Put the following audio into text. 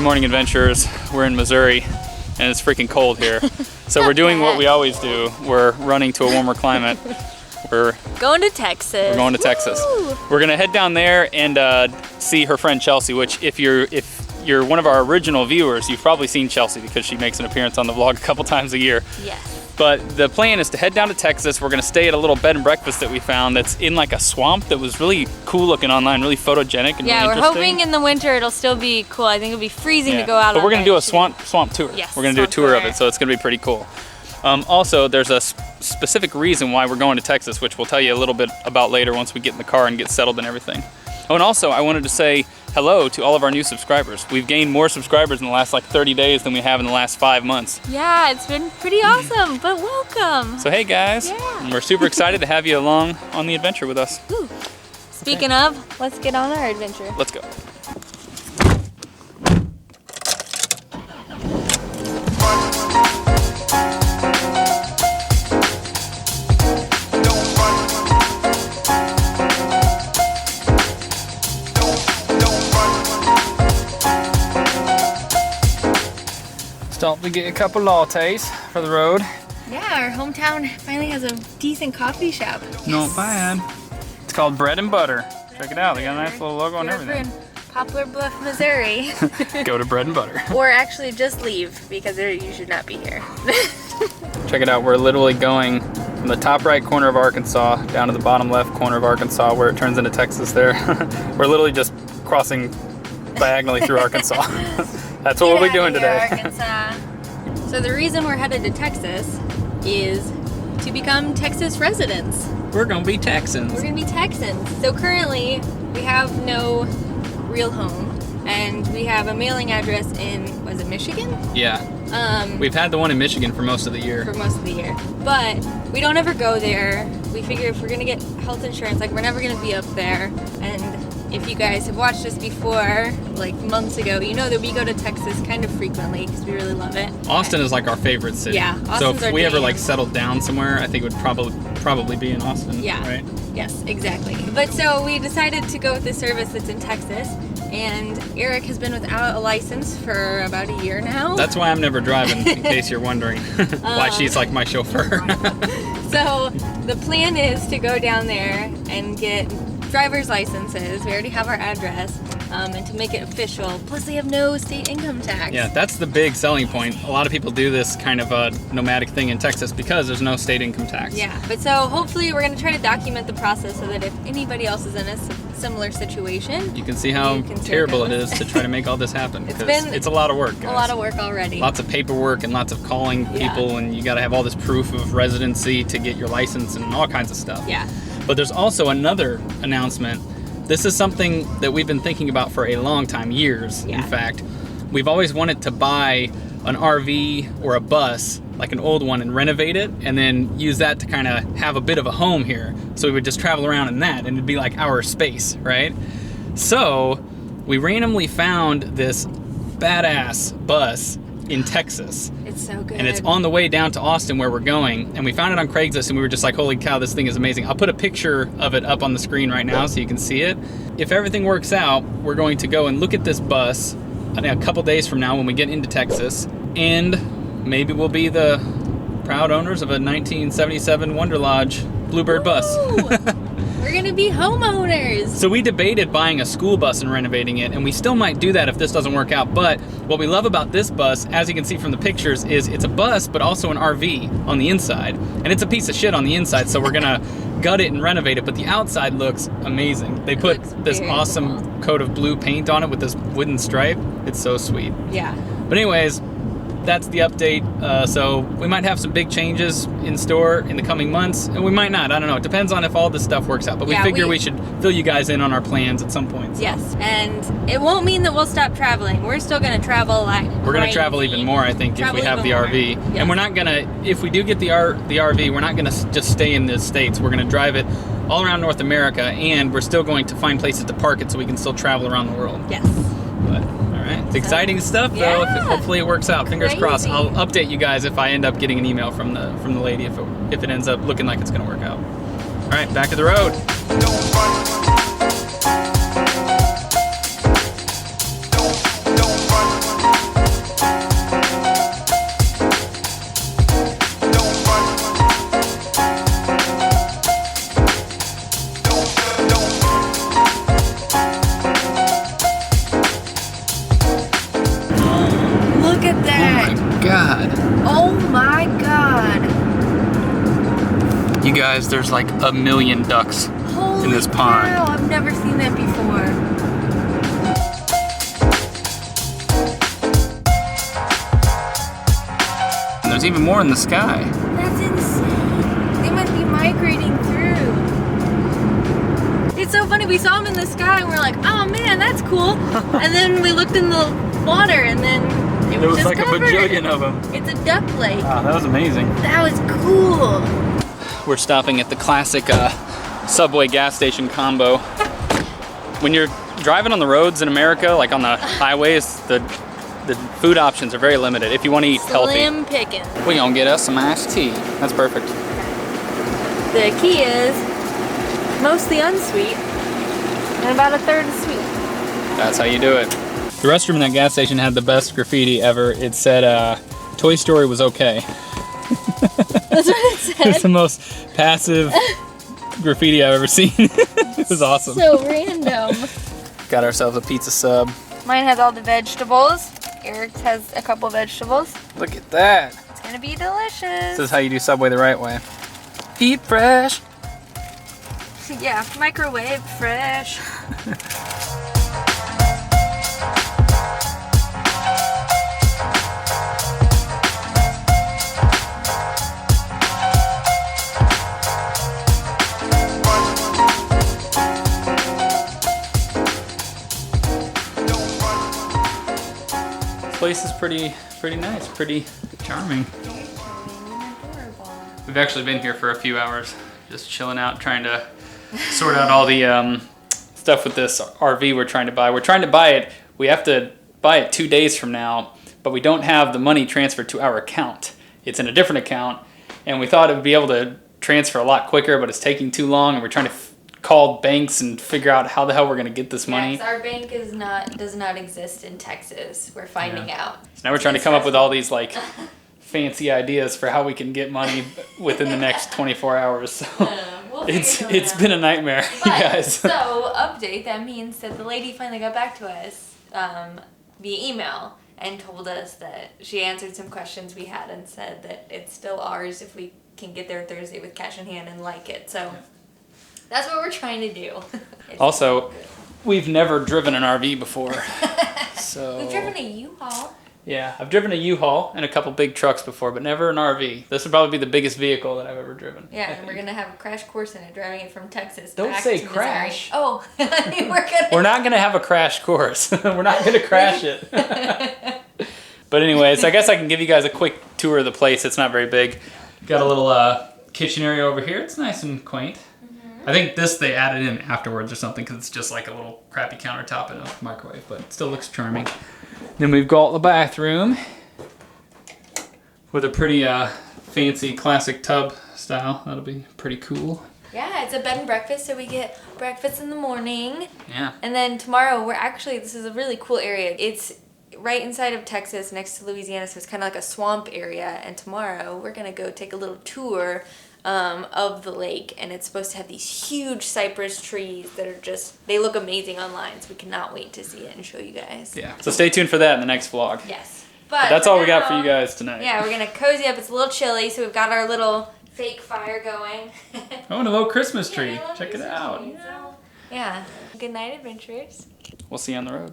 Good morning, adventurers. We're in Missouri and it's freaking cold here. So we're doing what we always do. We're running to a warmer climate. We're going to Texas. We're going to Texas. We're gonna head down there and see her friend Chelsea, which if you're one of our original viewers, you've probably seen Chelsea because she makes an appearance on the vlog a couple times a year. Yes. But the plan is to head down to Texas. We're gonna stay at a little bed and breakfast that we found that's in like a swamp that was really cool looking online, really photogenic and yeah, really we're hoping in the winter it'll still be cool. I think it'll be freezing to go out. But we're gonna do a swamp tour. Yes, we're gonna do a tour of it, so it's gonna be pretty cool. Also, there's a specific reason why we're going to Texas, which we'll tell you a little bit about later once we get in the car and get settled and everything. Oh, and also I wanted to say hello to all of our new subscribers. We've gained more subscribers in the last like 30 days than we have in the last 5 months. Yeah, it's been pretty awesome, but welcome. So hey guys, and we're super excited to have you along on the adventure with us. Woo. Speaking of, let's get on our adventure. Let's go. Stopped to get a couple lattes for the road. Yeah, our hometown finally has a decent coffee shop. Not bad. It's called Bread and Butter. Check it out. They got a nice little logo and everything. In Poplar Bluff, Missouri. Go to Bread and Butter. Or actually just leave because you should not be here. Check it out. We're literally going from the top right corner of Arkansas down to the bottom left corner of Arkansas where it turns into Texas there. We're literally just crossing diagonally through Arkansas. That's what we'll be doing today. Arkansas. So the reason we're headed to Texas is to become Texas residents. We're gonna be Texans. We're gonna be Texans. So currently we have no real home and we have a mailing address in, was it Michigan? Yeah. We've had the one in Michigan for most of the year. But we don't ever go there. We figure if we're gonna get health insurance, like we're never gonna be up there. And if you guys have watched us before, like months ago, you know that we go to Texas kind of frequently because we really love it. Austin is like our favorite city. Yeah, so Austin's if we our ever jam. like settled down somewhere, I think it would probably be in Austin. Yeah. Right? Yes, exactly. But so we decided to go with the service that's in Texas, and Eric has been without a license for about a year now. That's why I'm never driving, in case you're wondering why she's like my chauffeur. So the plan is to go down there and get driver's licenses. We already have our address, and to make it official. Plus, they have no state income tax. Yeah, that's the big selling point. A lot of people do this kind of a nomadic thing in Texas because there's no state income tax. Yeah, but so hopefully we're going to try to document the process so that if anybody else is in a similar situation, you can see how terrible it is to try to make all this happen. It's a lot of work, guys. A lot of work already. Lots of paperwork and lots of calling people, and you got to have all this proof of residency to get your license and all kinds of stuff. Yeah. But there's also another announcement. This is something that we've been thinking about for a long time, years, in fact. We've always wanted to buy an RV or a bus, like an old one, and renovate it, and then use that to kind of have a bit of a home here. So we would just travel around in that, and it'd be like our space, right? So we randomly found this badass bus in Texas. It's so good. And it's on the way down to Austin where we're going. And we found it on Craigslist and we were just like, holy cow, this thing is amazing. I'll put a picture of it up on the screen right now so you can see it. If everything works out, we're going to go and look at this bus a couple days from now when we get into Texas. And maybe we'll be the proud owners of a 1977 Wonder Lodge Bluebird bus. We're gonna be homeowners. So we debated buying a school bus and renovating it, and we still might do that if this doesn't work out. But what we love about this bus, as you can see from the pictures, is it's a bus, but also an RV on the inside. And it's a piece of shit on the inside, so we're gonna gut it and renovate it, but the outside looks amazing. They put this awesome coat of blue paint on it with this wooden stripe. It's so sweet. Yeah. But anyways, that's the update. So we might have some big changes in store in the coming months, and we might not. I don't know. It depends on if all this stuff works out. But we figure we should fill you guys in on our plans at some point. So. Yes, and it won't mean that we'll stop traveling. We're still going to travel like We're going to travel even more, I think, if we have the RV. Yes. And we're not going to, if we do get the RV, we're not going to just stay in the States. We're going to drive it all around North America, and we're still going to find places to park it so we can still travel around the world. Yes. But it's exciting stuff, though. Hopefully it works out. Fingers crossed. I'll update you guys if I end up getting an email from the lady if it ends up looking like it's going to work out. All right, back to the road. You guys, there's like a million ducks in this pond. Wow, I've never seen that before. And there's even more in the sky. That's insane. They must be migrating through. It's so funny. We saw them in the sky and we're like, oh man, that's cool. And then we looked in the water and then there was just like covered. a bajillion of them. It's a duck lake. Wow, that was amazing. That was cool. We're stopping at the classic Subway gas station combo. When you're driving on the roads in America, like on the highways, the food options are very limited if you want to eat healthy. Slim picking. We're gonna get us some iced tea. That's perfect. The key is mostly unsweet and about a third sweet. That's how you do it. The restroom in that gas station had the best graffiti ever. It said, Toy Story was okay. That's what it said. It's the most passive graffiti I've ever seen. It was awesome. So random. Got ourselves a pizza sub. Mine has all the vegetables. Eric's has a couple vegetables. Look at that. It's gonna be delicious. This is how you do Subway the right way. Eat fresh. Yeah, microwave fresh. This place is pretty nice, pretty charming. We've actually been here for a few hours, just chilling out, trying to sort out all the stuff with this RV we're trying to buy. We're trying to buy it. We have to buy it 2 days from now, but we don't have the money transferred to our account. It's in a different account, and we thought it would be able to transfer a lot quicker, but it's taking too long, and we're trying to call banks and figure out how the hell we're going to get this money. Yes, our bank does not exist in Texas. We're finding out. So now we're trying to come up with all these like fancy ideas for how we can get money within the next 24 hours. So We'll it's been a nightmare, you guys. So update, that means that the lady finally got back to us via email and told us that she answered some questions we had and said that it's still ours if we can get there Thursday with cash in hand and like it. So that's what we're trying to do. Also, we've never driven an RV before. So we've driven a U-Haul. Yeah, I've driven a U-Haul and a couple big trucks before, but never an RV. This would probably be the biggest vehicle that I've ever driven. Yeah, and we're going to have a crash course in it, driving it from Texas Don't back say to crash. Missouri. Oh, We're not going to have a crash course. We're not going to crash it. But anyways, I guess I can give you guys a quick tour of the place. It's not very big. Got a little kitchen area over here. It's nice and quaint. I think this they added in afterwards or something because it's just like a little crappy countertop and a microwave, but it still looks charming. Then we've got the bathroom with a pretty fancy classic tub style. That'll be pretty cool. Yeah, it's a bed and breakfast, so we get breakfast in the morning. Yeah. And then tomorrow, this is a really cool area. It's right inside of Texas, next to Louisiana, so it's kind of like a swamp area. And tomorrow, we're going to go take a little tour of the lake, and it's supposed to have these huge cypress trees that are they look amazing online, so we cannot wait to see it and show you guys. Yeah, so stay tuned for that in the next vlog. Yes. But that's all we got for you guys tonight. Yeah, we're going to cozy up. It's a little chilly, so we've got our little fake fire going. Oh, and a little Christmas tree. Yeah, Check it out. Yeah. Good night, adventurers. We'll see you on the road.